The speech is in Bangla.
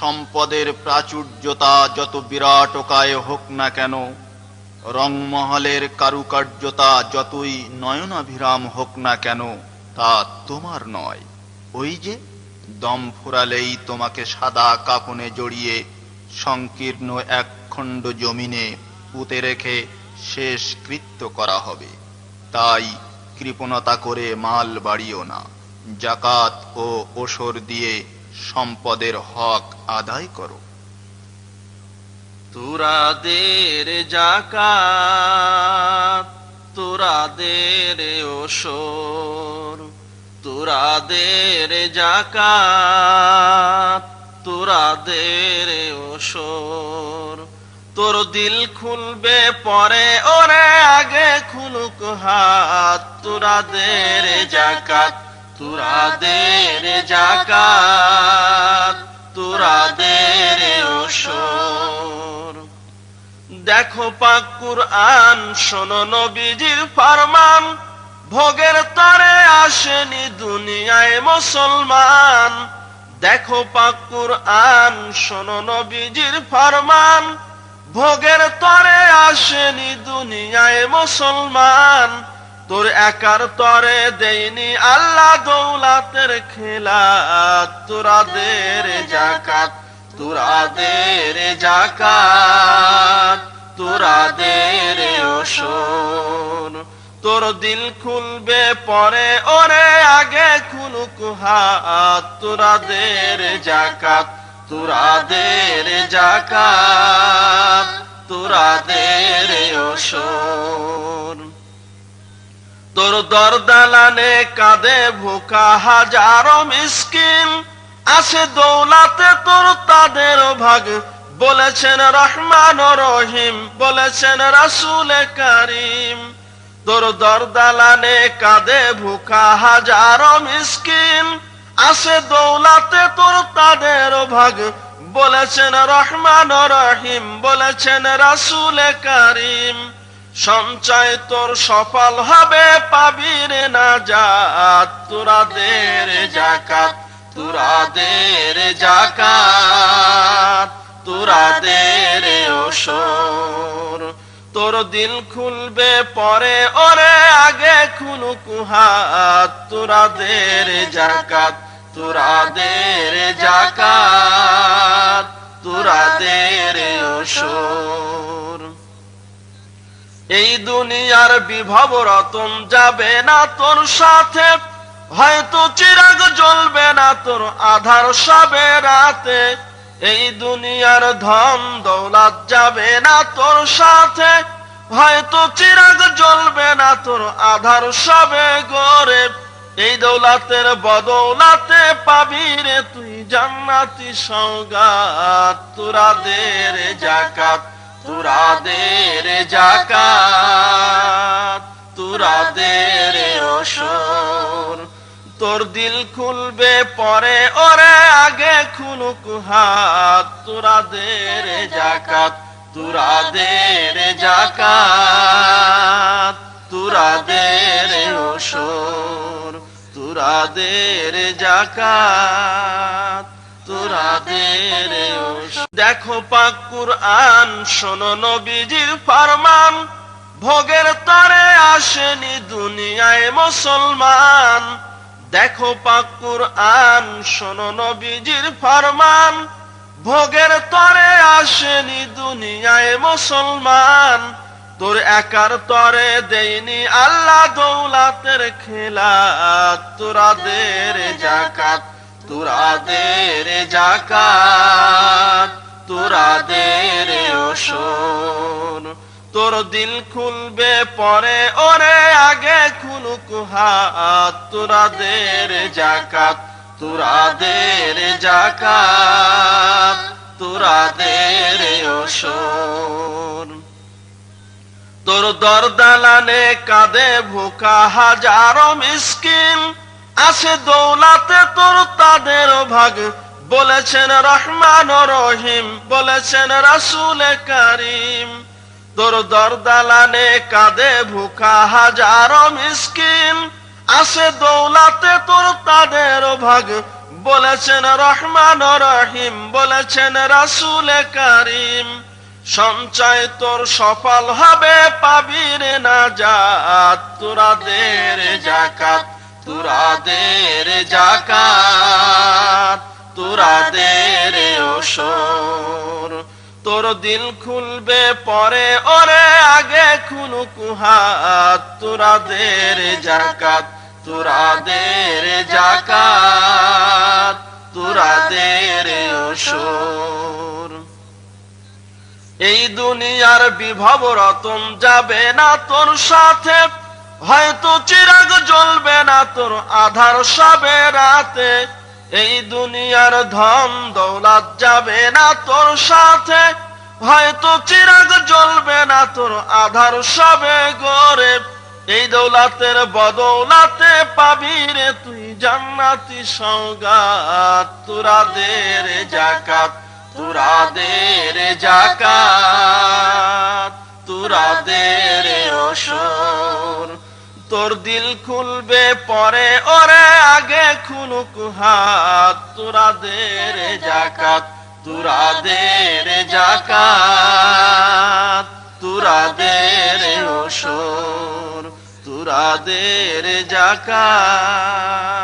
সম্পদের প্রাচুর্যতা যত বিরাটকায় হোক না কেন, রংমহলের কারুকার্যতা যতই নয়নাভিরাম হোক না কেন, তা তোমার নয়। ওই যে দম ফুরালেই তোমাকে সাদা কাফনে জড়িয়ে সংকীর্ণ এক খণ্ড জমিনে পুঁতে রেখে শেষ কৃত্য করা হবে। তাই কৃপণতা করে মাল বাড়িও না, জাকাত ও ওশর দিয়ে সম্পদের হক আদায় করো। তুরাদের জাকাত, তুরাদের ওশর, তুরাদের জাকাত, তুরাদের ওশর। তোর দিল খুলবে পরে, ওরে আগে খুলুক হাত। তুরাদের জাকাত, তুরাদের জাকাত, তুরাদের ওশর। দেখো পাক কুরআন, শোনো নবীজির ফরমান, ভোগের তরে আসেনি দুনিয়ায় মুসলমান। দেখো পাক কুরআন, শোনো নবীজির ফরমান, ভোগের তরে আসেনি দুনিয়ায় মুসলমান। তোর একার তরে দেয়নি আল্লাহ দৌলাতের খেলাত। তুরাদের জাকাত, তুরাদের জাকাত, তুরাদের ওশর। তোর দিল খুলবে পরে, ওরে আগে খুলুক হাত। তুরাদের জাকাত, তুরাদের জাকাত, তুরাদের ওশর। তোর দরদালানে কাঁদে ভুকা হাজারো মিসকিন, আছে দৌলাতে তোর তাদের ভাগ। বলেছেন রহমান ও রহিম, বলেছেন রাসূল কারীম। তোর দরদালানে কাঁদে ভুকা হাজারো মিসকিন, আছে দৌলাতে তোর তাদের ভাগ। বলেছেন রহমান ও রহিম, বলেছেন রাসূল কারীম। সঞ্চয় তোর সফল হবে, পাবি রে নাজাত। তুরাদের জাকাত, তুরাদের জাকাত, তুরাদের ওশর। তোর দিল খুলবে পরে, ওরে আগে খুলুক হাত। তুরাদের জাকাত, তুরাদের জাকাত, তুরাদের ওশর। এই দুনিয়ার বিভব রতন যাবে না তোর সাথে, হয়তো চিরাগ জ্বলবে না তোর আধার সবে রাতে। এই দুনিয়ার ধন দৌলত যাবে না তোর সাথে, হয়তো চিরাগ জ্বলবে না তোর আধার সবে গরে। এই দৌলাতের বদৌলাতে পাবি রে তুই জান্নাতি সওগাত। তুরাদের জাকাত, তুরাদের জাকাত, তুরাদের ওশর। তোর দিল খুলবে পরে, ওরে আগে খুলুক হাত। তুরাদের জাকাত, তুরাদের জাকাত, তুরাদের ওশর। তুরাদের জাকাত, তুরাদের ওশর। দেখো পাক কুরআন, শোনো নবীজির ফরমান, ভোগের তরে আসেনি দুনিয়ায় মুসলমান। দেখো পাক কুরআন, শোনো নবীজির ফরমান, ভোগের তরে আসেনি দুনিয়ায় মুসলমান। তোর একার তরে দেয়নি আল্লাহ দৌলাতের খেলাত। তুরাদের জাকাত, তুরাদের জাকাত, তুরাদের ওশর। তোর দিল খুলবে পরে, ওরে আগে খুলুক হাত। তুরাদের জাকাত, তুরাদের জাকাত, তুরাদের ওশর। তোর দরদালানে কাঁদে ভুকা হাজারো মিসকিন, আছে দৌলাতে তোর তাদের ভাগ। বলেছেন রহমান ও রহিম, বলেছেন রাসূল কারীম। তোর দরদালানে কাঁদে ভুকা হাজারো মিসকিন, আছে দৌলাতে তোর তাদের ভাগ। বলেছেন রহমান ও রহিম, বলেছেন রাসূল কারীম। সঞ্চয় তোর সফল হবে, পাবি রে নাজাত। তোরা দে রে যাকাত, তোরা দে রে যাকাত, তোরা দে রে ওসর। তোর দিল খুলবে পরে ওরে, আগে খুলু কুহাত। তোরা দে রে যাকাত, তোরা দে রে যাকাত, তোরা দে রে ওসর। এই দুনিয়ার বিভব রতন যাবে না তোর সাথে, হয়তো চিরাগ জ্বলবে না তোর আধার সবে রাতে। এই দুনিয়ার ধন দৌলত যাবে না তোর সাথে, হয়তো চিরাগ জ্বলবে না তোর আধার সবে গরে। এই দৌলাতের বদৌলাতে পাবি রে তুই জান্নাতি সওগাত। তোরা দে রে যাকাত, তোরা দে রে যাকাত, তোরা দে রে ওসর। তোর দিল খুলবে পরে ওরে, আগে খুলুক হাত। তোরা দে রে যাকাত, তোরা দে রে যাকাত, তোরা দে রে ওসর, তোরা দে রে যাকাত।